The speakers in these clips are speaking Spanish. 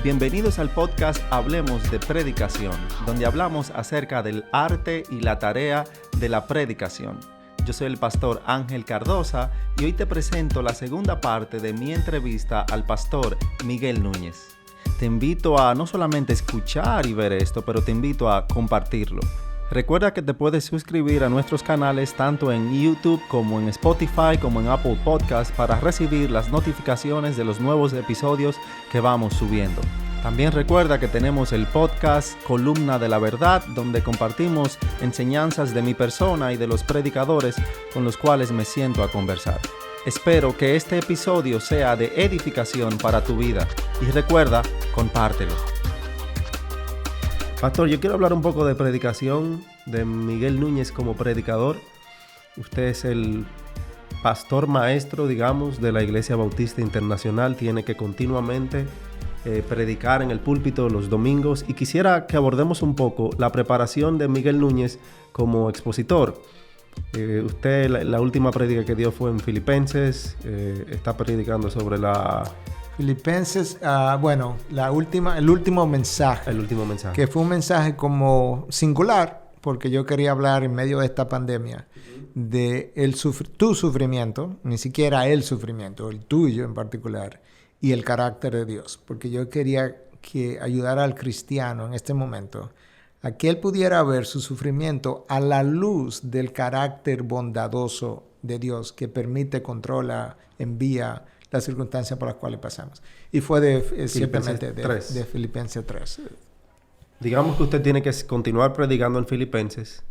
Bienvenidos al podcast Hablemos de Predicación, donde hablamos acerca del arte y la tarea de la predicación. Yo soy el pastor Ángel Cardosa y hoy te presento la segunda parte de mi entrevista al pastor Miguel Núñez. Te invito a no solamente escuchar y ver esto, pero te invito a compartirlo. Recuerda que te puedes suscribir a nuestros canales tanto en YouTube como en Spotify como en Apple Podcasts para recibir las notificaciones de los nuevos episodios que vamos subiendo. También recuerda que tenemos el podcast Columna de la Verdad, donde compartimos enseñanzas de mi persona y de los predicadores con los cuales me siento a conversar. Espero que este episodio sea de edificación para tu vida y recuerda, compártelo. Pastor, yo quiero hablar un poco de predicación, de Miguel Núñez como predicador. Usted es el pastor maestro, digamos, de la Iglesia Bautista Internacional. Tiene que continuamente predicar en el púlpito los domingos. Y quisiera que abordemos un poco la preparación de Miguel Núñez como expositor. Usted, la última prédica que dio fue en Filipenses. Está predicando sobre la... Filipenses, el último mensaje. El último mensaje. Que fue un mensaje como singular, porque yo quería hablar en medio de esta pandemia de tu sufrimiento, ni siquiera el sufrimiento, el tuyo en particular, y el carácter de Dios. Porque yo quería que ayudara al cristiano en este momento a que él pudiera ver su sufrimiento a la luz del carácter bondadoso de Dios que permite, controla, envía las circunstancias por las cuales pasamos. Y fue simplemente de Filipenses 3. Digamos que usted tiene que continuar predicando en Filipenses.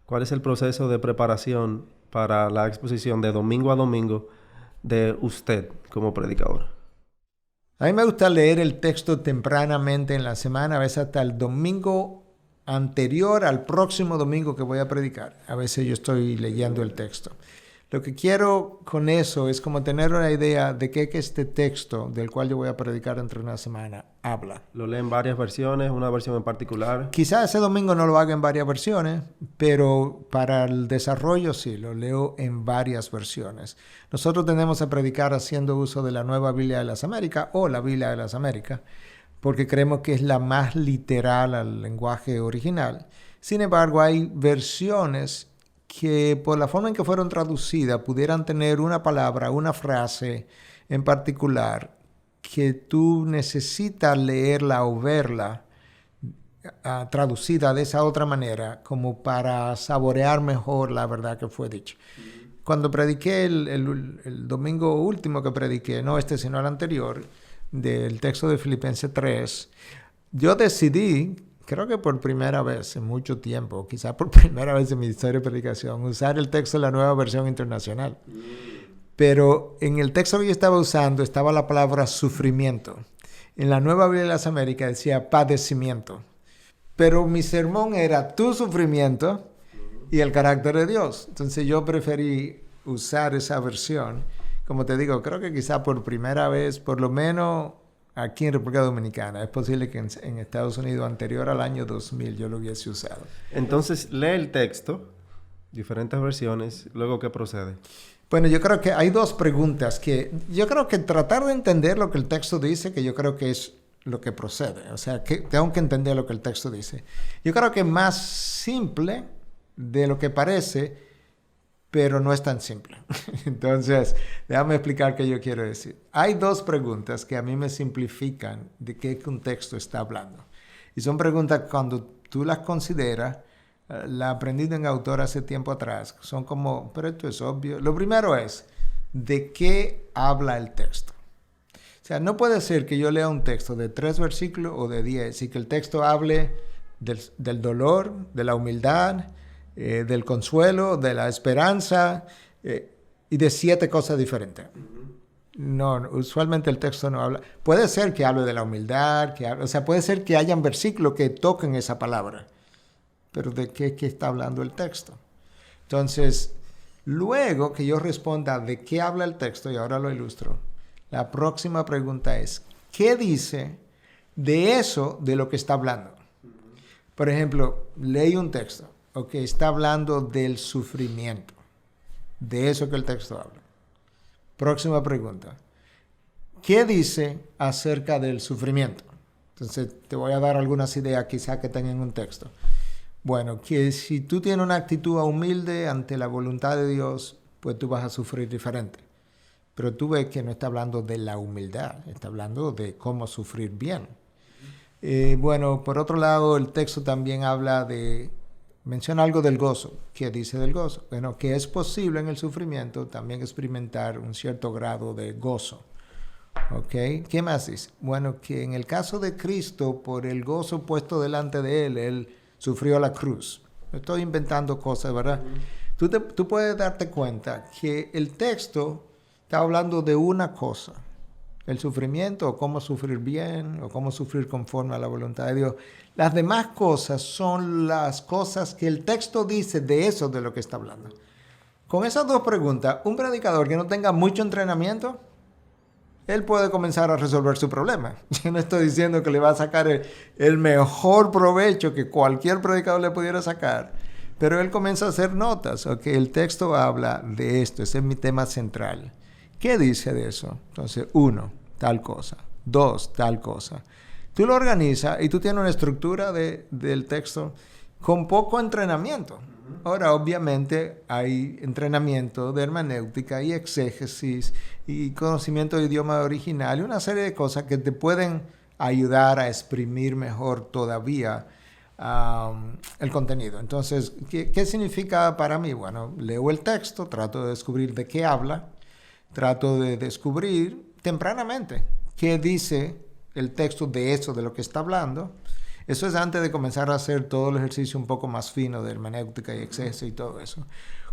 ¿Cuál es el proceso de preparación para la exposición de domingo a domingo de usted como predicador? A mí me gusta leer el texto tempranamente en la semana, a veces hasta el domingo anterior al próximo domingo que voy a predicar. A veces yo estoy leyendo el texto. Lo que quiero con eso es como tener una idea de qué que este texto del cual yo voy a predicar dentro de una semana habla. ¿Lo lee en varias versiones, una versión en particular? Quizás ese domingo no lo haga en varias versiones, pero para el desarrollo sí, lo leo en varias versiones. Nosotros tendemos a predicar haciendo uso de la Nueva Biblia de las Américas o la Biblia de las Américas, porque creemos que es la más literal al lenguaje original. Sin embargo, hay versiones que por la forma en que fueron traducidas pudieran tener una palabra, una frase en particular que tú necesitas leerla o verla traducida de esa otra manera como para saborear mejor la verdad que fue dicha. Cuando prediqué el domingo último que prediqué, no este sino el anterior, del texto de Filipenses 3, yo decidí, creo que por primera vez en mucho tiempo, quizás por primera vez en mi historia de predicación, usar el texto de la Nueva Versión Internacional. Pero en el texto que yo estaba usando estaba la palabra sufrimiento. En la Nueva Biblia de las Américas decía padecimiento. Pero mi sermón era tu sufrimiento y el carácter de Dios. Entonces yo preferí usar esa versión. Como te digo, creo que quizás por primera vez, por lo menos aquí en República Dominicana. Es posible que en Estados Unidos anterior al año 2000 yo lo hubiese usado. Entonces, lee el texto, diferentes versiones, luego ¿qué procede? Bueno, yo creo que hay dos preguntas que... Yo creo que tratar de entender lo que el texto dice, que yo creo que es lo que procede. O sea, que tengo que entender lo que el texto dice. Yo creo que es más simple de lo que parece, pero no es tan simple. Entonces, déjame explicar qué yo quiero decir. Hay dos preguntas que a mí me simplifican de qué un texto está hablando. Y son preguntas que cuando tú las consideras, la aprendí de un autor hace tiempo atrás, son como, pero esto es obvio. Lo primero es, ¿de qué habla el texto? O sea, no puede ser que yo lea un texto de 3 versículos o de 10 y que el texto hable del dolor, de la humildad, del consuelo, de la esperanza y de 7 cosas diferentes. No, usualmente el texto no habla. Puede ser que hable de la humildad, puede ser que hayan versículos que toquen esa palabra, pero ¿de qué está hablando el texto? Entonces, luego que yo responda de qué habla el texto, y ahora lo ilustro, la próxima pregunta es, ¿qué dice de eso de lo que está hablando? Por ejemplo, leí un texto. Ok, está hablando del sufrimiento. De eso que el texto habla. Próxima pregunta. ¿Qué dice acerca del sufrimiento? Entonces, te voy a dar algunas ideas quizás que estén en un texto. Bueno, que si tú tienes una actitud humilde ante la voluntad de Dios, pues tú vas a sufrir diferente. Pero tú ves que no está hablando de la humildad, está hablando de cómo sufrir bien. Bueno, por otro lado, el texto también menciona algo del gozo. ¿Qué dice del gozo? Bueno, que es posible en el sufrimiento también experimentar un cierto grado de gozo. ¿Ok? ¿Qué más dice? Bueno, que en el caso de Cristo, por el gozo puesto delante de Él sufrió la cruz. Estoy inventando cosas, ¿verdad? Tú puedes darte cuenta que el texto está hablando de una cosa. El sufrimiento, o cómo sufrir bien, o cómo sufrir conforme a la voluntad de Dios. Las demás cosas son las cosas que el texto dice de eso de lo que está hablando. Con esas dos preguntas, un predicador que no tenga mucho entrenamiento, él puede comenzar a resolver su problema. Yo no estoy diciendo que le va a sacar el mejor provecho que cualquier predicador le pudiera sacar, pero él comienza a hacer notas. Okay, el texto habla de esto, ese es mi tema central. ¿Qué dice de eso? Entonces, 1, tal cosa. 2, tal cosa. Tú lo organizas y tú tienes una estructura del texto con poco entrenamiento. Ahora, obviamente, hay entrenamiento de hermenéutica y exégesis y conocimiento de idioma original y una serie de cosas que te pueden ayudar a exprimir mejor todavía el contenido. Entonces, ¿qué significa para mí? Bueno, leo el texto, trato de descubrir de qué habla, trato de descubrir tempranamente qué dice el texto de eso, de lo que está hablando. Eso es antes de comenzar a hacer todo el ejercicio un poco más fino de hermenéutica y exégesis y todo eso.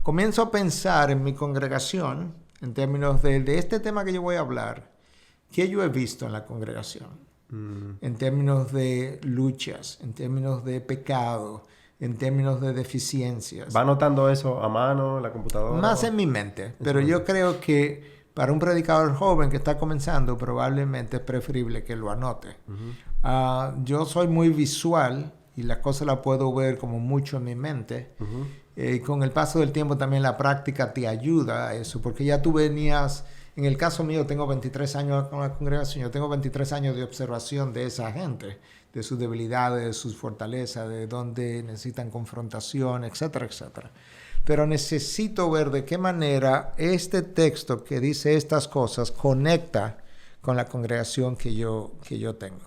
Comienzo a pensar en mi congregación, en términos de este tema que yo voy a hablar, ¿qué yo he visto en la congregación? En términos de luchas, en términos de pecado, en términos de deficiencias. ¿Va anotando eso a mano, en la computadora? Más en mi mente, pero yo creo que para un predicador joven que está comenzando, probablemente es preferible que lo anote. Yo soy muy visual y las cosas las puedo ver como mucho en mi mente. Con el paso del tiempo también la práctica te ayuda a eso, porque ya tú venías, en el caso mío tengo 23 años con la congregación, yo tengo 23 años de observación de esa gente, de sus debilidades, de sus fortalezas, de dónde necesitan confrontación, etcétera, etcétera. Pero necesito ver de qué manera este texto que dice estas cosas conecta con la congregación que yo tengo.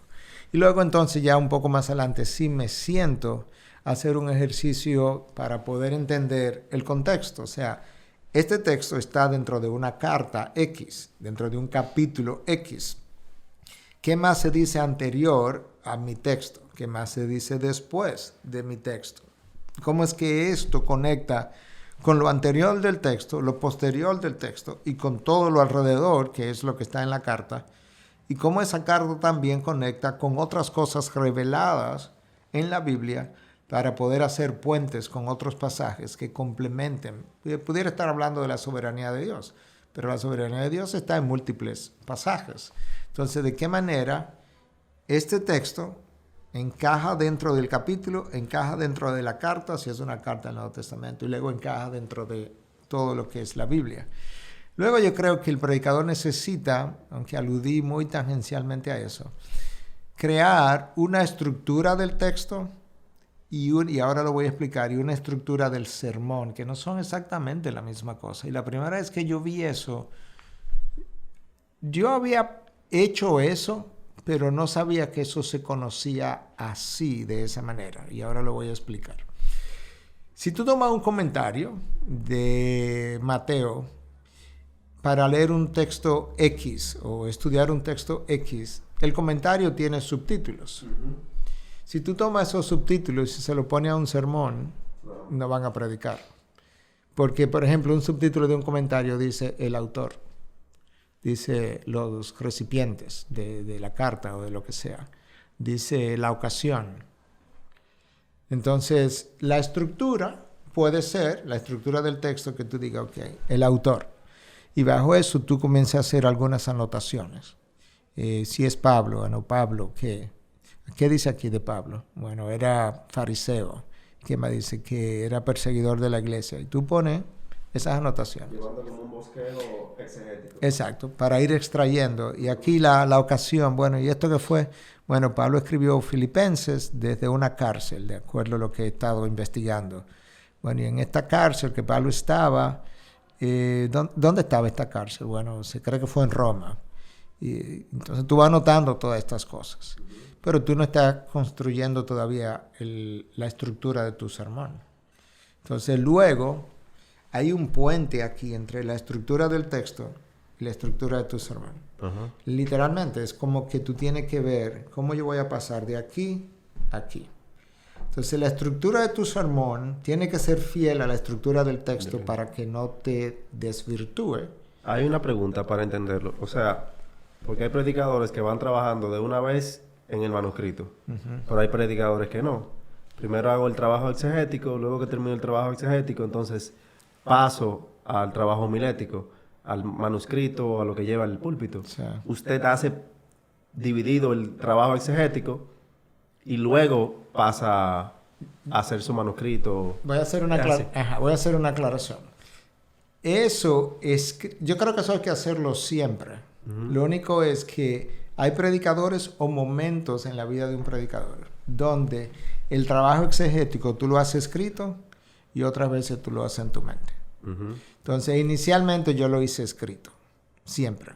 Y luego entonces ya un poco más adelante sí me siento a hacer un ejercicio para poder entender el contexto. O sea, este texto está dentro de una carta X, dentro de un capítulo X. ¿Qué más se dice anterior a mi texto? ¿Qué más se dice después de mi texto? ¿Cómo es que esto conecta con lo anterior del texto, lo posterior del texto y con todo lo alrededor, que es lo que está en la carta? Y cómo esa carta también conecta con otras cosas reveladas en la Biblia para poder hacer puentes con otros pasajes que complementen. Pudiera estar hablando de la soberanía de Dios, pero la soberanía de Dios está en múltiples pasajes. Entonces, ¿de qué manera este texto encaja dentro del capítulo, encaja dentro de la carta, si es una carta del Nuevo Testamento, y luego encaja dentro de todo lo que es la Biblia? Luego yo creo que el predicador necesita, aunque aludí muy tangencialmente a eso, crear una estructura del texto y ahora lo voy a explicar, y una estructura del sermón, que no son exactamente la misma cosa. Y la primera vez que yo vi eso, yo había hecho eso, pero no sabía que eso se conocía así, de esa manera. Y ahora lo voy a explicar. Si tú tomas un comentario de Mateo para leer un texto X o estudiar un texto X, el comentario tiene subtítulos. Si tú tomas esos subtítulos y se lo pones a un sermón, no van a predicar. Porque, por ejemplo, un subtítulo de un comentario dice el autor, dice los recipientes de la carta o de lo que sea, dice la ocasión. Entonces, la estructura puede ser, la estructura del texto que tú digas, ok, el autor. Y bajo eso tú comienzas a hacer algunas anotaciones. Si es Pablo, bueno, Pablo, ¿qué dice aquí de Pablo? Bueno, era fariseo. ¿Qué más dice? Que era perseguidor de la iglesia. Y tú pones esas anotaciones. Llevando como un bosquejo exegético. Exacto, para ir extrayendo. Y aquí la ocasión, bueno, ¿y esto qué fue? Bueno, Pablo escribió Filipenses desde una cárcel, de acuerdo a lo que he estado investigando. Bueno, y en esta cárcel que Pablo estaba, ¿dónde estaba esta cárcel? Bueno, se cree que fue en Roma. Y entonces tú vas notando todas estas cosas, pero tú no estás construyendo todavía la estructura de tu sermón. Entonces luego hay un puente aquí entre la estructura del texto y la estructura de tu sermón. Ajá. Literalmente es como que tú tienes que ver cómo yo voy a pasar de aquí a aquí. Entonces la estructura de tu sermón tiene que ser fiel a la estructura del texto para que no te desvirtúe. Hay una pregunta para entenderlo. O sea, porque hay predicadores que van trabajando de una vez en el manuscrito, pero hay predicadores que no. Primero hago el trabajo exegético, luego que termino el trabajo exegético, entonces paso al trabajo homilético, al manuscrito, a lo que lleva el púlpito. Sí. Usted hace dividido el trabajo exegético y luego pasa a hacer su manuscrito. Voy a hacer una aclaración. Eso es, yo creo que eso hay que hacerlo siempre. Lo único es que hay predicadores o momentos en la vida de un predicador donde el trabajo exegético tú lo has escrito y otras veces tú lo haces en tu mente. Entonces, inicialmente yo lo hice escrito, siempre.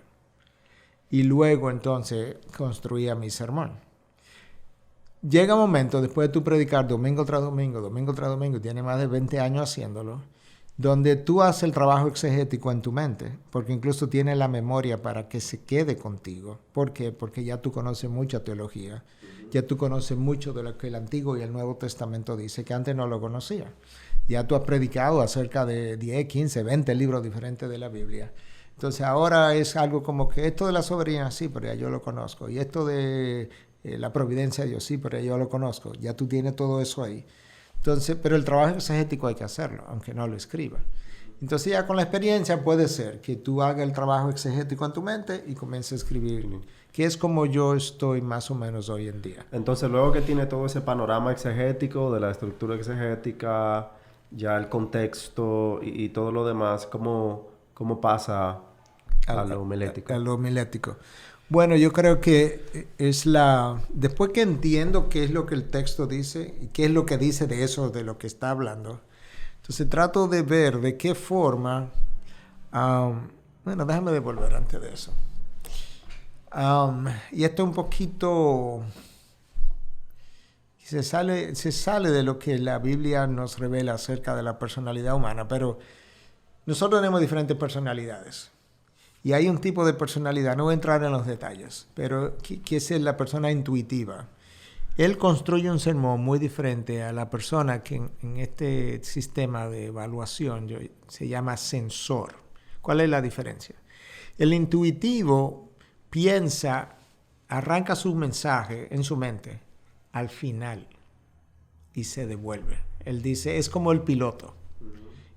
Y luego, entonces, construía mi sermón. Llega un momento, después de tú predicar domingo tras domingo, tienes más de 20 años haciéndolo, donde tú haces el trabajo exegético en tu mente, porque incluso tienes la memoria para que se quede contigo. ¿Por qué? Porque ya tú conoces mucha teología, ya tú conoces mucho de lo que el Antiguo y el Nuevo Testamento dice, que antes no lo conocía. Ya tú has predicado acerca de 10, 15, 20 libros diferentes de la Biblia. Entonces ahora es algo como que esto de la soberanía, sí, pero ya yo lo conozco. Y esto de la providencia de Dios, sí, pero ya yo lo conozco. Ya tú tienes todo eso ahí. Entonces, pero el trabajo exegético hay que hacerlo, aunque no lo escriba. Entonces ya con la experiencia puede ser que tú hagas el trabajo exegético en tu mente y comiences a escribir, que es como yo estoy más o menos hoy en día. Entonces, luego que tiene todo ese panorama exegético de la estructura exegética, ya el contexto y todo lo demás, ¿cómo pasa a lo homilético? A lo homilético. Bueno, yo creo que después que entiendo qué es lo que el texto dice y qué es lo que dice de eso, de lo que está hablando, entonces trato de ver de qué forma, bueno, déjame devolver antes de eso. Y esto un poquito se sale de lo que la Biblia nos revela acerca de la personalidad humana, pero nosotros tenemos diferentes personalidades. Y hay un tipo de personalidad, no voy a entrar en los detalles, pero que es la persona intuitiva. Él construye un sermón muy diferente a la persona que en este sistema de evaluación se llama sensor. ¿Cuál es la diferencia? El intuitivo arranca su mensaje en su mente al final y se devuelve. Él dice, es como el piloto.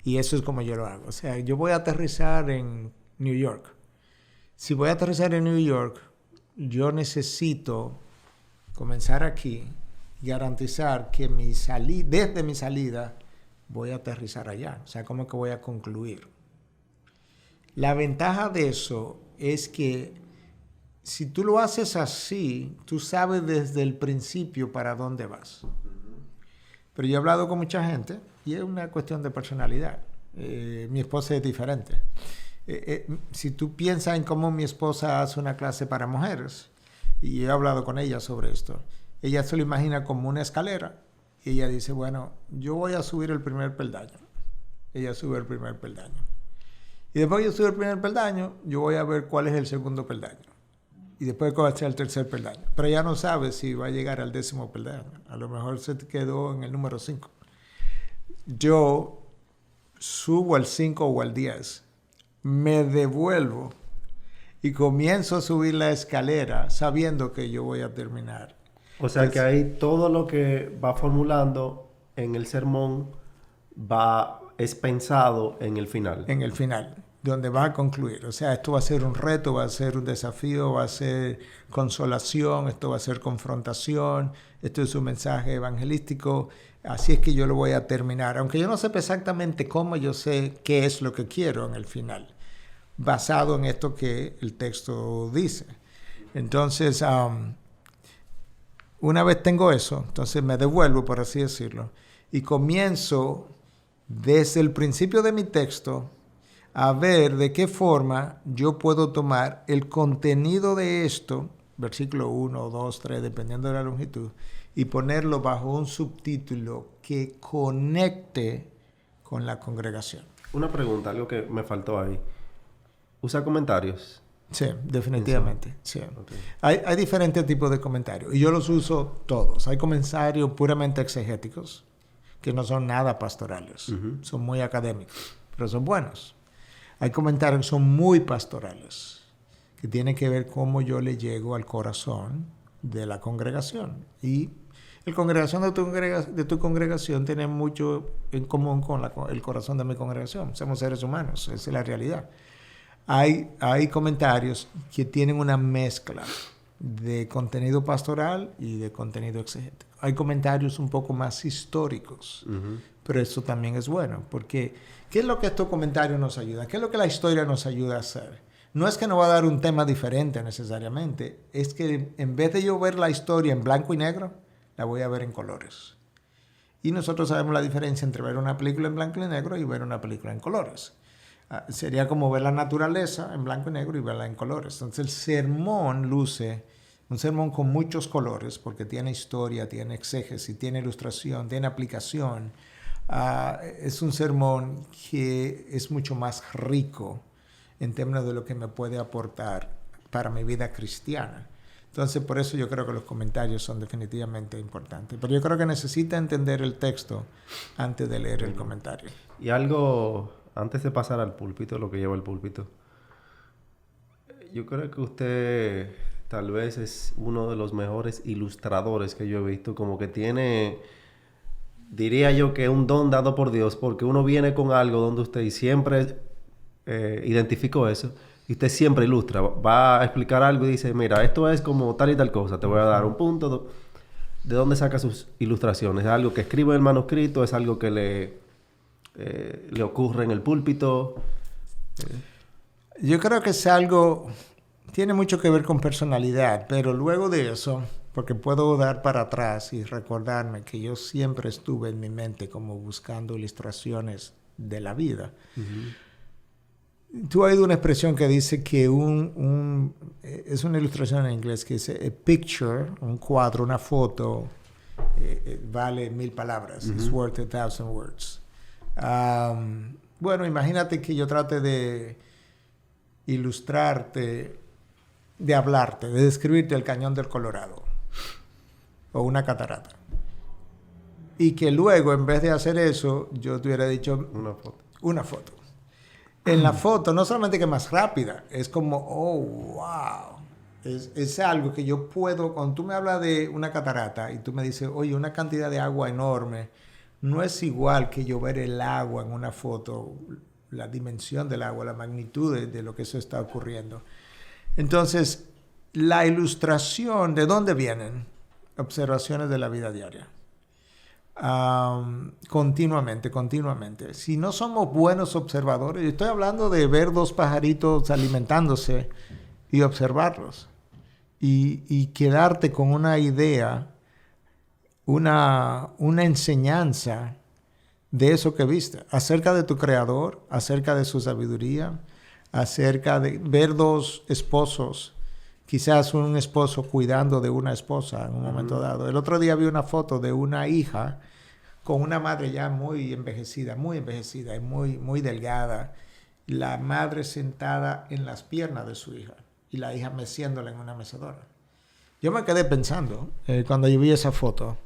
Y eso es como yo lo hago. O sea, yo voy a aterrizar en New York. Si voy a aterrizar en New York, yo necesito comenzar aquí y garantizar que desde mi salida voy a aterrizar allá. O sea, ¿cómo que voy a concluir? La ventaja de eso es que si tú lo haces así, tú sabes desde el principio para dónde vas. Pero yo he hablado con mucha gente y es una cuestión de personalidad. Mi esposa es diferente. Si tú piensas en cómo mi esposa hace una clase para mujeres, y he hablado con ella sobre esto, ella se lo imagina como una escalera y ella dice, bueno, yo voy a subir el primer peldaño. Ella sube el primer peldaño. Y después que yo subo el primer peldaño, yo voy a ver cuál es el segundo peldaño. Y después cuál va a ser el tercer peldaño. Pero ella no sabe si va a llegar al 10º peldaño. A lo mejor se quedó en el número 5. Yo subo al 5 o al 10. Me devuelvo y comienzo a subir la escalera sabiendo que yo voy a terminar. O sea que ahí todo lo que va formulando en el sermón es pensado en el final. En el final, donde va a concluir. O sea, esto va a ser un reto, va a ser un desafío, va a ser consolación, esto va a ser confrontación, esto es un mensaje evangelístico. Así es que yo lo voy a terminar. Aunque yo no sepa exactamente cómo, yo sé qué es lo que quiero en el final, basado en esto que el texto dice. Entonces, Una vez tengo eso, entonces me devuelvo, por así decirlo, y comienzo desde el principio de mi texto a ver de qué forma yo puedo tomar el contenido de esto, versículo 1, 2, 3, dependiendo de la longitud, y ponerlo bajo un subtítulo que conecte con la congregación. Una pregunta, algo que me faltó ahí. ¿Usa comentarios? Sí, definitivamente. Sí. Okay. Hay diferentes tipos de comentarios y yo los uso todos. Hay comentarios puramente exegéticos que no son nada pastorales, son muy académicos, pero son buenos. Hay comentarios que son muy pastorales, que tienen que ver cómo yo le llego al corazón de la congregación. Y la congregación de tu congregación tiene mucho en común con el corazón de mi congregación. Somos seres humanos, esa es la realidad. Hay comentarios que tienen una mezcla de contenido pastoral y de contenido exegético. Hay comentarios un poco más históricos, pero eso también es bueno, porque ¿qué es lo que estos comentarios nos ayudan? ¿Qué es lo que la historia nos ayuda a hacer? No es que nos va a dar un tema diferente necesariamente, es que en vez de yo ver la historia en blanco y negro, la voy a ver en colores. Y nosotros sabemos la diferencia entre ver una película en blanco y negro y ver una película en colores. Sería como ver la naturaleza en blanco y negro y verla en colores. Entonces el sermón luce un sermón con muchos colores porque tiene historia, tiene exégesis, tiene ilustración, tiene aplicación. Es un sermón que es mucho más rico en términos de lo que me puede aportar para mi vida cristiana. Entonces, por eso yo creo que los comentarios son definitivamente importantes. Pero yo creo que necesita entender el texto antes de leer el comentario. Y algo, antes de pasar al púlpito, lo que lleva el púlpito, yo creo que usted tal vez es uno de los mejores ilustradores que yo he visto. Como que tiene, diría yo que un don dado por Dios, porque uno viene con algo donde usted siempre identificó eso. Y usted siempre ilustra, va a explicar algo y dice, mira, esto es como tal y tal cosa. Te voy a dar un punto. ¿De dónde saca sus ilustraciones? ¿Es algo que escribe en el manuscrito? ¿Es algo que le ocurre en el púlpito? Yo creo que es algo, tiene mucho que ver con personalidad, pero luego de eso, porque puedo dar para atrás y recordarme que yo siempre estuve en mi mente como buscando ilustraciones de la vida. Tú has oído una expresión que dice que es una ilustración en inglés que dice a picture, un cuadro, una foto, vale 1000 palabras. It's worth 1,000 words. Bueno, imagínate que yo trate de ilustrarte, de hablarte, de describirte el cañón del Colorado o una catarata. Y que luego, en vez de hacer eso, yo te hubiera dicho una foto. En la foto, no solamente que es más rápida, es como, oh, wow. Es algo que yo puedo, cuando tú me hablas de una catarata y tú me dices, oye, una cantidad de agua enorme, no es igual que yo ver el agua en una foto, la dimensión del agua, la magnitud de lo que eso está ocurriendo. Entonces, la ilustración, ¿de dónde vienen? Observaciones de la vida diaria. Continuamente. Si no somos buenos observadores, yo estoy hablando de ver dos pajaritos alimentándose y observarlos y quedarte con una idea, una enseñanza de eso que viste, acerca de tu creador, acerca de su sabiduría, acerca de ver dos esposos, quizás un esposo cuidando de una esposa en un momento dado. El otro día vi una foto de una hija con una madre ya muy envejecida y muy delgada. La madre sentada en las piernas de su hija y la hija meciéndola en una mecedora. Yo me quedé pensando, cuando yo vi esa foto,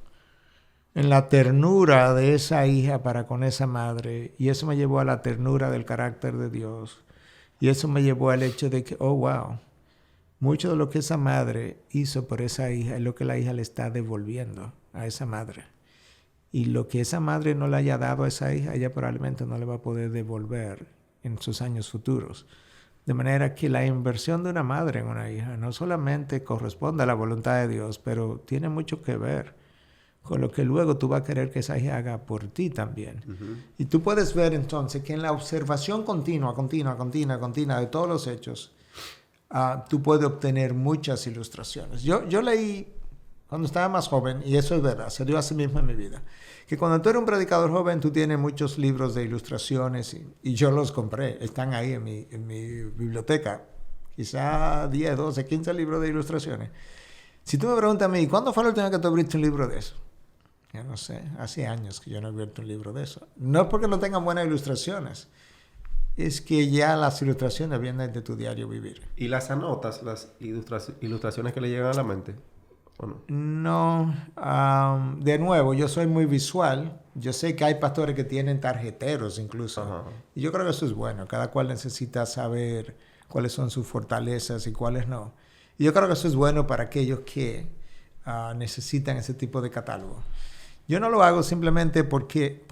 en la ternura de esa hija para con esa madre, y eso me llevó a la ternura del carácter de Dios, y eso me llevó al hecho de que, oh, wow, mucho de lo que esa madre hizo por esa hija es lo que la hija le está devolviendo a esa madre. Y lo que esa madre no le haya dado a esa hija, ella probablemente no le va a poder devolver en sus años futuros. De manera que la inversión de una madre en una hija no solamente corresponde a la voluntad de Dios, pero tiene mucho que ver con lo que luego tú vas a querer que esa hija haga por ti también. Y tú puedes ver entonces que en la observación continua de todos los hechos, tú puedes obtener muchas ilustraciones. Yo leí cuando estaba más joven, y eso es verdad, se dio así mismo en mi vida, que cuando tú eres un predicador joven, tú tienes muchos libros de ilustraciones y yo los compré, están ahí en mi biblioteca, quizá 10, 12, 15 libros de ilustraciones. Si tú me preguntas a mí, ¿cuándo fue la última vez que tú abriste un libro de eso? Yo no sé, hace años que yo no he abierto un libro de eso. No es porque no tengan buenas ilustraciones, es que ya las ilustraciones vienen de tu diario vivir. ¿Y las anotas, las ilustraciones que le llegan a la mente? ¿O no? No, de nuevo, yo soy muy visual. Yo sé que hay pastores que tienen tarjeteros incluso. Ajá. Y yo creo que eso es bueno. Cada cual necesita saber cuáles son sus fortalezas y cuáles no. Y yo creo que eso es bueno para aquellos que necesitan ese tipo de catálogo. Yo no lo hago simplemente porque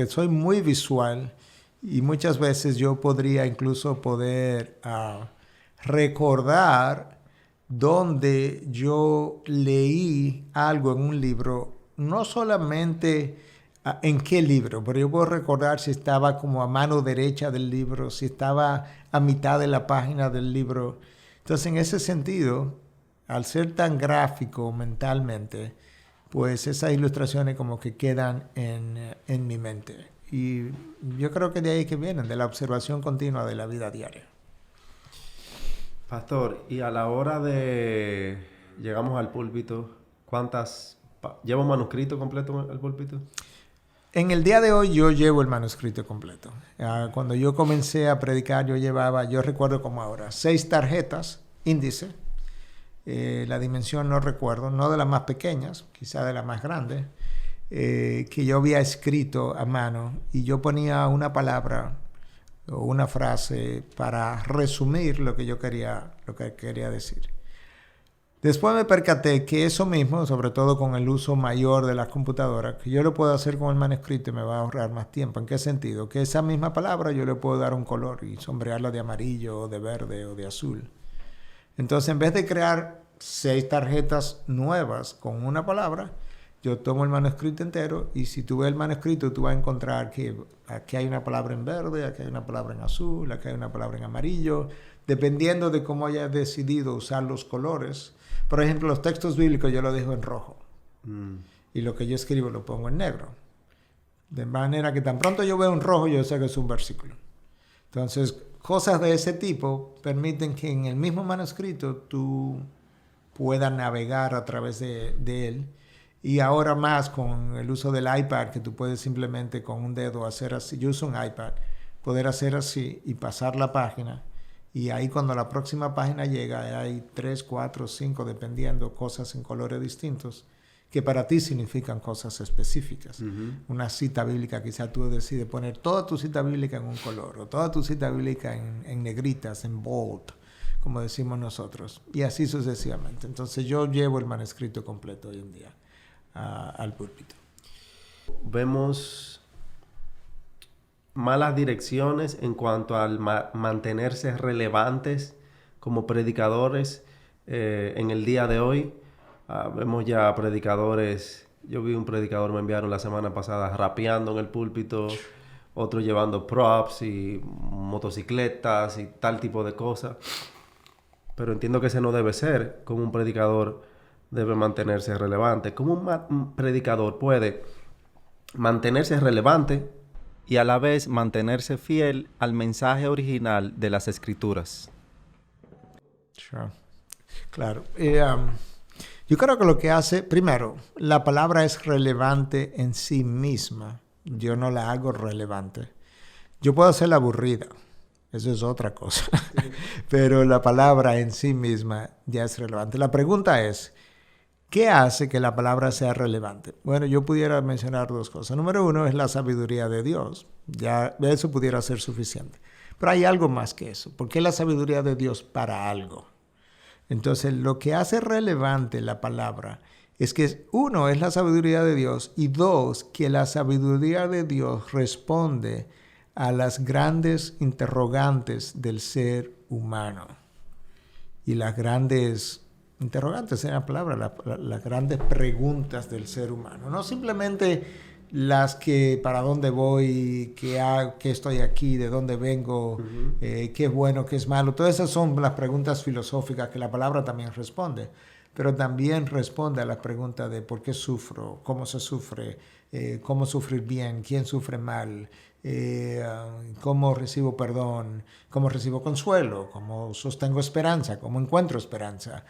soy muy visual y muchas veces yo podría incluso poder recordar donde yo leí algo en un libro, no solamente en qué libro, pero yo puedo recordar si estaba como a mano derecha del libro, si estaba a mitad de la página del libro. Entonces, en ese sentido, al ser tan gráfico mentalmente, pues esas ilustraciones como que quedan en mi mente. Y yo creo que de ahí que vienen, de la observación continua de la vida diaria. Pastor, y a la hora de... llegamos al púlpito, ¿lleva un manuscrito completo al púlpito? En el día de hoy yo llevo el manuscrito completo. Cuando yo comencé a predicar, yo recuerdo como ahora, 6 tarjetas, índice. La dimensión no recuerdo, no de las más pequeñas, quizá de las más grandes, que yo había escrito a mano y yo ponía una palabra o una frase para resumir lo que quería decir. Después me percaté que eso mismo, sobre todo con el uso mayor de las computadoras, que yo lo puedo hacer con el manuscrito y me va a ahorrar más tiempo. ¿En qué sentido? Que esa misma palabra yo le puedo dar un color y sombrearla de amarillo o de verde o de azul. Entonces, en vez de crear 6 tarjetas nuevas con una palabra, yo tomo el manuscrito entero y si tú ves el manuscrito, tú vas a encontrar que aquí hay una palabra en verde, aquí hay una palabra en azul, aquí hay una palabra en amarillo, dependiendo de cómo hayas decidido usar los colores. Por ejemplo, los textos bíblicos yo los dejo en rojo y lo que yo escribo lo pongo en negro. De manera que tan pronto yo veo un rojo, yo sé que es un versículo. Entonces, cosas de ese tipo permiten que en el mismo manuscrito tú puedas navegar a través de él. Y ahora más con el uso del iPad, que tú puedes simplemente con un dedo hacer así. Yo uso un iPad, poder hacer así y pasar la página. Y ahí cuando la próxima página llega, hay 3, 4, 5, dependiendo, cosas en colores distintos, que para ti significan cosas específicas. Uh-huh. Una cita bíblica, quizá tú decides poner toda tu cita bíblica en un color, o toda tu cita bíblica en negritas, en bold, como decimos nosotros. Y así sucesivamente. Entonces yo llevo el manuscrito completo hoy en día al púlpito. Vemos malas direcciones en cuanto al mantenerse relevantes como predicadores en el día de hoy. Vemos ya predicadores, yo vi un predicador, me enviaron la semana pasada rapeando en el púlpito, otro llevando props y motocicletas y tal tipo de cosas. Pero entiendo que ese no debe ser. Como un predicador debe mantenerse relevante. ¿Cómo un predicador puede mantenerse relevante y a la vez mantenerse fiel al mensaje original de las Escrituras? Sure. Claro. Yo creo que lo que hace, primero, la palabra es relevante en sí misma. Yo no la hago relevante. Yo puedo hacerla aburrida. Eso es otra cosa. Sí. Pero la palabra en sí misma ya es relevante. La pregunta es, ¿qué hace que la palabra sea relevante? Bueno, yo pudiera mencionar 2 cosas. Número 1 es la sabiduría de Dios. Ya eso pudiera ser suficiente. Pero hay algo más que eso. ¿Por qué la sabiduría de Dios para algo? Entonces, lo que hace relevante la palabra es que 1 es la sabiduría de Dios y 2, que la sabiduría de Dios responde a las grandes interrogantes del ser humano. Y las grandes interrogantes en la palabra, las grandes preguntas del ser humano. No simplemente las que para dónde voy, qué estoy aquí, de dónde vengo, qué es bueno, qué es malo. Todas esas son las preguntas filosóficas que la palabra también responde. pero también responde a la pregunta de por qué sufro, cómo se sufre, cómo sufrir bien, quién sufre mal, cómo recibo perdón, cómo recibo consuelo, cómo sostengo esperanza, cómo encuentro esperanza,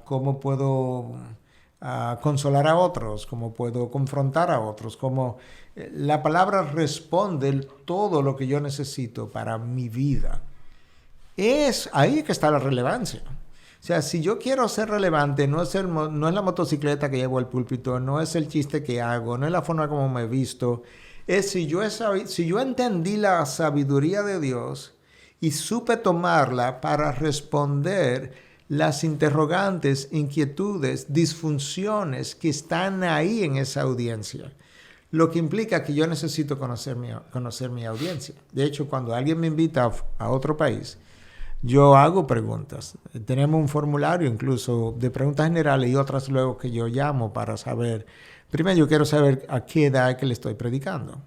cómo puedo consolar a otros, cómo puedo confrontar a otros, cómo la palabra responde todo lo que yo necesito para mi vida. Es ahí que está la relevancia. O sea, si yo quiero ser relevante, no es la motocicleta que llevo al púlpito, no es el chiste que hago, no es la forma como me he visto, es si yo entendí la sabiduría de Dios y supe tomarla para responder las interrogantes, inquietudes, disfunciones que están ahí en esa audiencia. Lo que implica que yo necesito conocer mi audiencia. De hecho, cuando alguien me invita a otro país, yo hago preguntas. Tenemos un formulario incluso de preguntas generales y otras luego que yo llamo para saber. Primero yo quiero saber a qué edad es que le estoy predicando,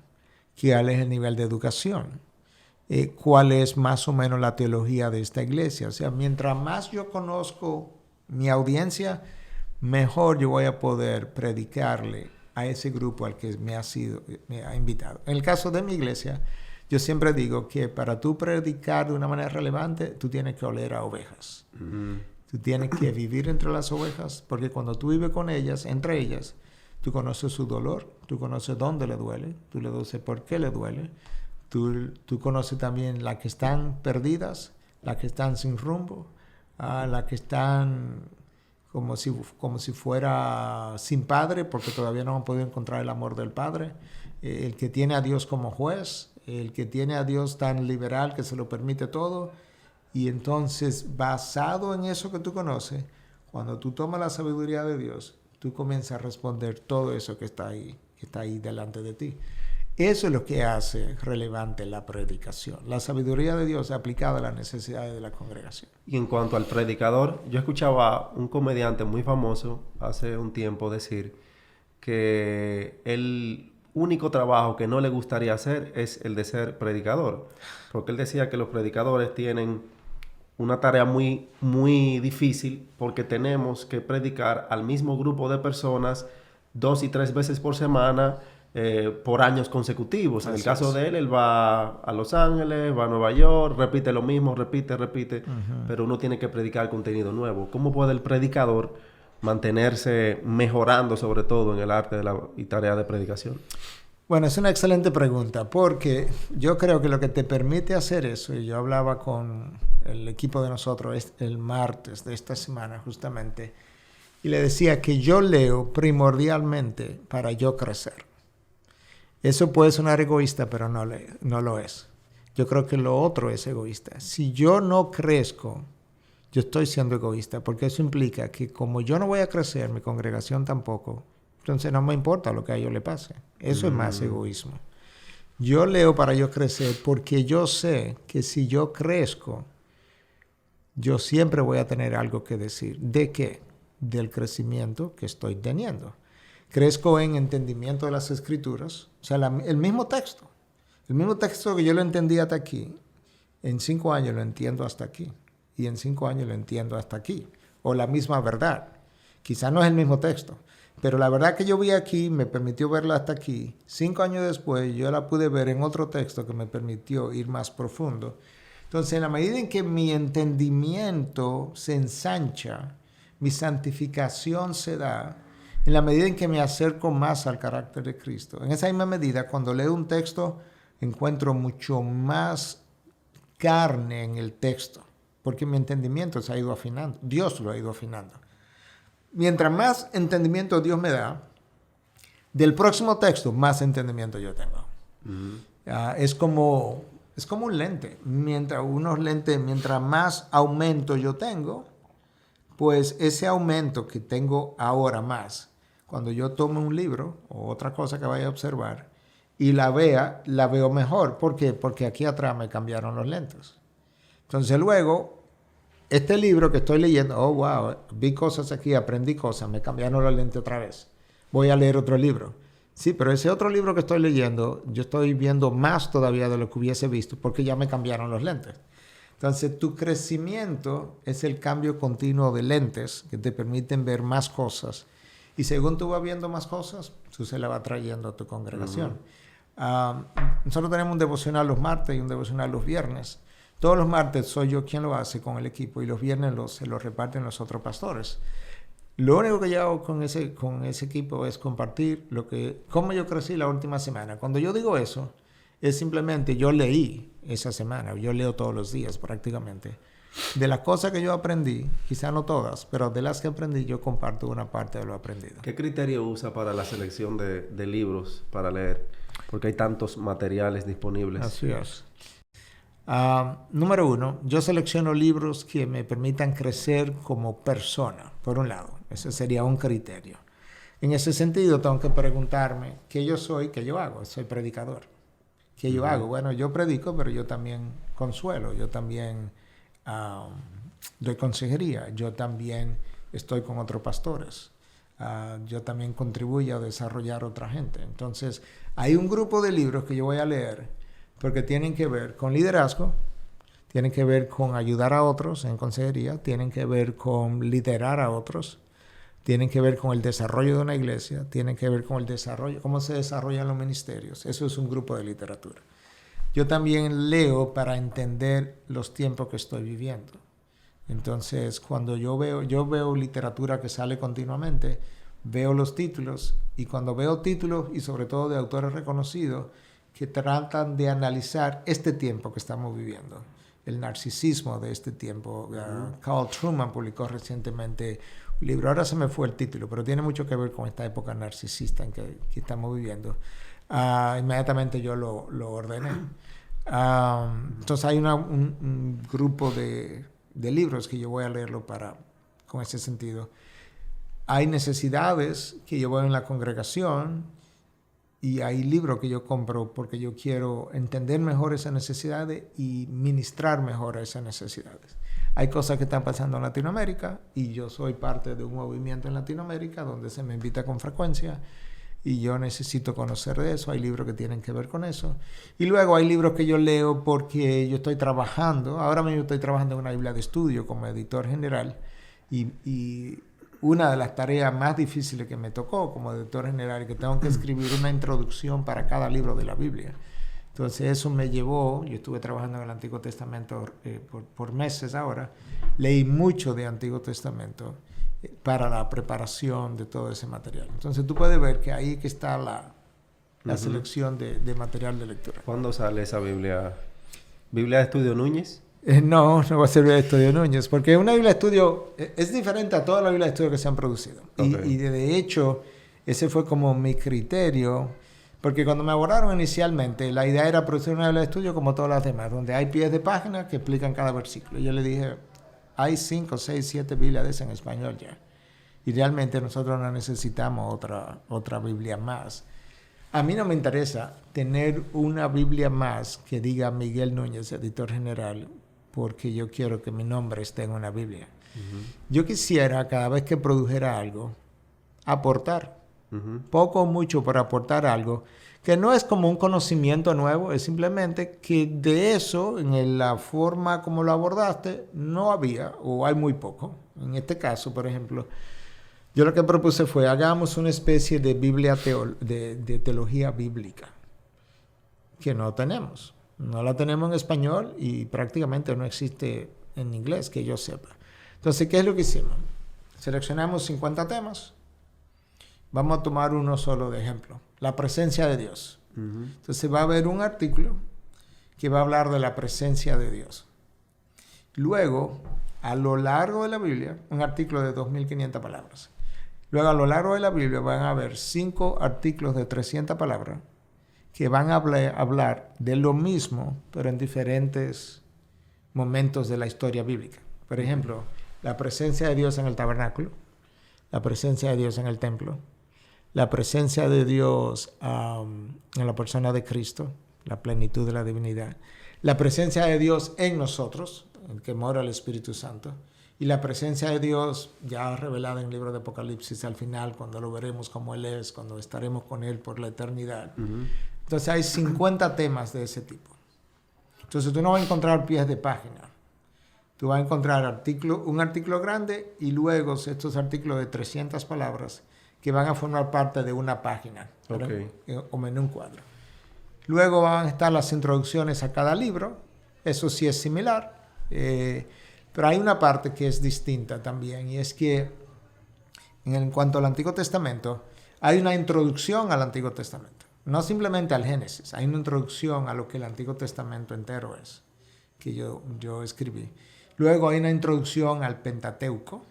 cuál es el nivel de educación, cuál es más o menos la teología de esta iglesia. O sea, mientras más yo conozco mi audiencia, mejor yo voy a poder predicarle a ese grupo al que me ha invitado. En el caso de mi iglesia, yo siempre digo que para tú predicar de una manera relevante, tú tienes que oler a ovejas. Tú tienes que vivir entre las ovejas, porque cuando tú vives con ellas, entre ellas, tú conoces su dolor, tú conoces dónde le duele, tú le dices por qué le duele, tú conoces también las que están perdidas, las que están sin rumbo, las que están como si fuera sin padre, porque todavía no han podido encontrar el amor del Padre, el que tiene a Dios como juez, el que tiene a Dios tan liberal que se lo permite todo. Y entonces, basado en eso que tú conoces, cuando tú tomas la sabiduría de Dios, tú comienzas a responder todo eso que está ahí delante de ti. Eso es lo que hace relevante la predicación. La sabiduría de Dios aplicada a las necesidades de la congregación. Y en cuanto al predicador, yo escuchaba a un comediante muy famoso hace un tiempo decir que el único trabajo que no le gustaría hacer es el de ser predicador. Porque él decía que los predicadores tienen una tarea muy, muy difícil porque tenemos que predicar al mismo grupo de personas 2 y 3 veces por semana por años consecutivos. En el caso de él va a Los Ángeles, va a Nueva York, repite lo mismo, repite, pero uno tiene que predicar contenido nuevo. ¿Cómo puede el predicador mantenerse mejorando, sobre todo en el arte y tarea de predicación? Bueno, es una excelente pregunta, porque yo creo que lo que te permite hacer eso, y yo hablaba con el equipo de nosotros el martes de esta semana justamente, y le decía que yo leo primordialmente para yo crecer. Eso puede sonar egoísta, pero no lo es. Yo creo que lo otro es egoísta. Si yo no crezco, yo estoy siendo egoísta, porque eso implica que como yo no voy a crecer, mi congregación tampoco, entonces no me importa lo que a ellos le pase. Eso es más egoísmo. Yo leo para yo crecer porque yo sé que si yo crezco, yo siempre voy a tener algo que decir. ¿De qué? Del crecimiento que estoy teniendo. Crezco en entendimiento de las Escrituras. O sea, el mismo texto. El mismo texto que yo lo entendí hasta aquí, en 5 años lo entiendo hasta aquí. Y en 5 años lo entiendo hasta aquí. O la misma verdad. Quizá no es el mismo texto. Pero la verdad que yo vi aquí me permitió verla hasta aquí. 5 años después yo la pude ver en otro texto que me permitió ir más profundo. Entonces, en la medida en que mi entendimiento se ensancha, mi santificación se da, en la medida en que me acerco más al carácter de Cristo. En esa misma medida, cuando leo un texto, encuentro mucho más carne en el texto, porque mi entendimiento se ha ido afinando. Dios lo ha ido afinando. Mientras más entendimiento Dios me da, del próximo texto, más entendimiento yo tengo. Es como un lente. Mientras más aumento yo tengo, pues ese aumento que tengo ahora más, cuando yo tome un libro o otra cosa que vaya a observar y la veo mejor. ¿Por qué? Porque aquí atrás me cambiaron los lentes. Entonces luego, este libro que estoy leyendo, oh wow, vi cosas aquí, aprendí cosas, me cambiaron los lentes otra vez. Voy a leer otro libro. Sí, pero ese otro libro que estoy leyendo, yo estoy viendo más todavía de lo que hubiese visto porque ya me cambiaron los lentes. Entonces, tu crecimiento es el cambio continuo de lentes que te permiten ver más cosas. Y según tú vas viendo más cosas, tú se la vas trayendo a tu congregación. Nosotros tenemos un devocional los martes y un devocional los viernes. Todos los martes soy yo quien lo hace con el equipo y los viernes se lo reparten los otros pastores. Lo único que yo hago con ese equipo es compartir cómo yo crecí la última semana. Cuando yo digo eso, es simplemente yo leí esa semana, yo leo todos los días prácticamente. De las cosas que yo aprendí, quizá no todas, pero de las que aprendí yo comparto una parte de lo aprendido. ¿Qué criterio usa para la selección de libros para leer? Porque hay tantos materiales disponibles. Así es. Número 1, yo selecciono libros que me permitan crecer como persona, por un lado. Ese sería un criterio. En ese sentido, tengo que preguntarme qué yo soy, qué yo hago. Soy predicador. ¿Qué yo hago? Bueno, yo predico, pero yo también consuelo. Yo también doy consejería. Yo también estoy con otros pastores. Yo también contribuyo a desarrollar a otra gente. Entonces, hay un grupo de libros que yo voy a leer porque tienen que ver con liderazgo, tienen que ver con ayudar a otros en consejería, tienen que ver con liderar a otros, tienen que ver con el desarrollo de una iglesia, tienen que ver con el desarrollo, cómo se desarrollan los ministerios. Eso es un grupo de literatura. Yo también leo para entender los tiempos que estoy viviendo. Entonces, cuando yo veo literatura que sale continuamente, veo los títulos, y cuando veo títulos, y sobre todo de autores reconocidos, que tratan de analizar este tiempo que estamos viviendo, el narcisismo de este tiempo. Carl Truman publicó recientemente un libro, ahora se me fue el título, pero tiene mucho que ver con esta época narcisista en que estamos viviendo. Inmediatamente yo lo ordené. Entonces hay un grupo de libros que yo voy a leerlo con ese sentido. Hay necesidades que yo veo en la congregación y hay libros que yo compro porque yo quiero entender mejor esas necesidades y ministrar mejor a esas necesidades. Hay cosas que están pasando en Latinoamérica y yo soy parte de un movimiento en Latinoamérica donde se me invita con frecuencia y yo necesito conocer de eso. Hay libros que tienen que ver con eso. Y luego hay libros que yo leo porque yo estoy trabajando. Ahora mismo estoy trabajando en una Biblia de estudio como editor general y una de las tareas más difíciles que me tocó como editor general es que tengo que escribir una introducción para cada libro de la Biblia. Entonces eso me llevó, yo estuve trabajando en el Antiguo Testamento por meses ahora, leí mucho de Antiguo Testamento para la preparación de todo ese material. Entonces tú puedes ver que ahí que está la selección de material de lectura. ¿Cuándo sale esa Biblia? ¿Biblia de Estudio Núñez? No va a ser Biblia de Estudio Núñez, porque una Biblia de Estudio es diferente a todas las Biblias de Estudio que se han producido. Okay. Y de hecho, ese fue como mi criterio, porque cuando me abordaron inicialmente, la idea era producir una Biblia de Estudio como todas las demás, donde hay pies de página que explican cada versículo. Y yo le dije, hay 5, 6, 7 Biblias de esas en español ya. Y realmente nosotros no necesitamos otra Biblia más. A mí no me interesa tener una Biblia más que diga Miguel Núñez, editor general, porque yo quiero que mi nombre esté en una Biblia. Yo quisiera, cada vez que produjera algo, aportar. Poco o mucho, para aportar algo que no es como un conocimiento nuevo, es simplemente que de eso, en la forma como lo abordaste, no había o hay muy poco. En este caso, por ejemplo, yo lo que propuse fue, hagamos una especie de Biblia de teología bíblica, que no tenemos. No la tenemos en español y prácticamente no existe en inglés, que yo sepa. Entonces, ¿qué es lo que hicimos? Seleccionamos 50 temas. Vamos a tomar uno solo de ejemplo. La presencia de Dios. Entonces, va a haber un artículo que va a hablar de la presencia de Dios. Luego, a lo largo de la Biblia, un artículo de 2.500 palabras. Luego, a lo largo de la Biblia, van a haber 5 artículos de 300 palabras que van a hablar de lo mismo, pero en diferentes momentos de la historia bíblica. Por ejemplo, la presencia de Dios en el tabernáculo, la presencia de Dios en el templo, la presencia de Dios en la persona de Cristo, la plenitud de la divinidad, la presencia de Dios en nosotros, en que mora el Espíritu Santo, y la presencia de Dios ya revelada en el libro de Apocalipsis al final, cuando lo veremos como Él es, cuando estaremos con Él por la eternidad. Entonces hay 50 temas de ese tipo. Entonces tú no vas a encontrar pies de página. tú vas a encontrar un artículo grande y luego estos artículos de 300 palabras que van a formar parte de una página, Okay. o en un cuadro. Luego van a estar las introducciones a cada libro, eso sí es similar, pero hay una parte que es distinta también, y es que en cuanto al Antiguo Testamento, hay una introducción al Antiguo Testamento, no simplemente al Génesis, hay una introducción a lo que el Antiguo Testamento entero es, que yo escribí. Luego hay una introducción al Pentateuco,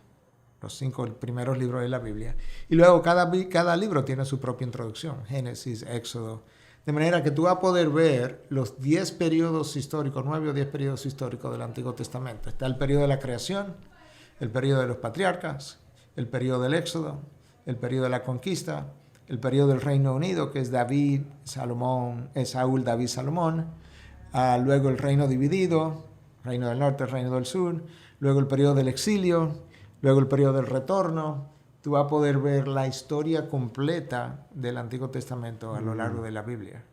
los 5 primeros libros de la Biblia. Y luego cada libro tiene su propia introducción, Génesis, Éxodo. De manera que tú vas a poder ver los 10 periodos históricos, 9 o 10 periodos históricos del Antiguo Testamento. Está el periodo de la creación, el periodo de los patriarcas, el periodo del Éxodo, el periodo de la conquista, el periodo del Reino Unido, que es David, Salomón, Saúl, David, Salomón. Luego el reino dividido, reino del norte, reino del sur. Luego el periodo del exilio. Luego el periodo del retorno. Tú vas a poder ver la historia completa del Antiguo Testamento a lo largo de la Biblia.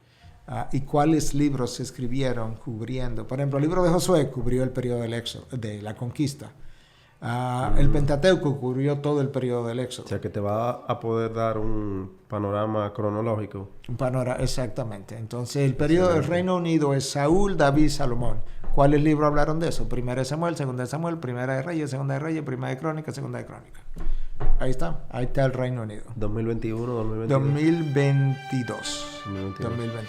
Y cuáles libros se escribieron cubriendo. Por ejemplo, el libro de Josué cubrió el periodo del Éxodo, de la conquista. El Pentateuco cubrió todo el periodo del Éxodo. O sea, que te va a poder dar un panorama cronológico. Un panorama, exactamente. Entonces, el periodo del Reino Unido es Saúl, David, Salomón. ¿Cuáles libros hablaron de eso? Primera de Samuel, Segunda de Samuel, Primera de Reyes, Segunda de Reyes, Primera de Crónicas, Segunda de Crónicas. Ahí está el Reino Unido. 2021, 2022. 2022.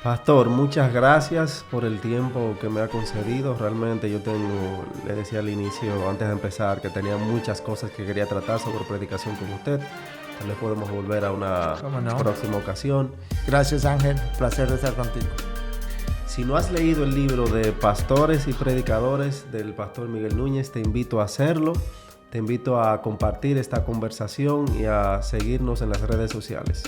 Pastor, muchas gracias por el tiempo que me ha concedido. Realmente le decía al inicio, antes de empezar, que tenía muchas cosas que quería tratar sobre predicación con usted. Tal vez podemos volver a una próxima ocasión. Gracias, Ángel. Placer de estar contigo. Si no has leído el libro de Pastores y Predicadores del pastor Miguel Núñez, te invito a hacerlo. Te invito a compartir esta conversación y a seguirnos en las redes sociales.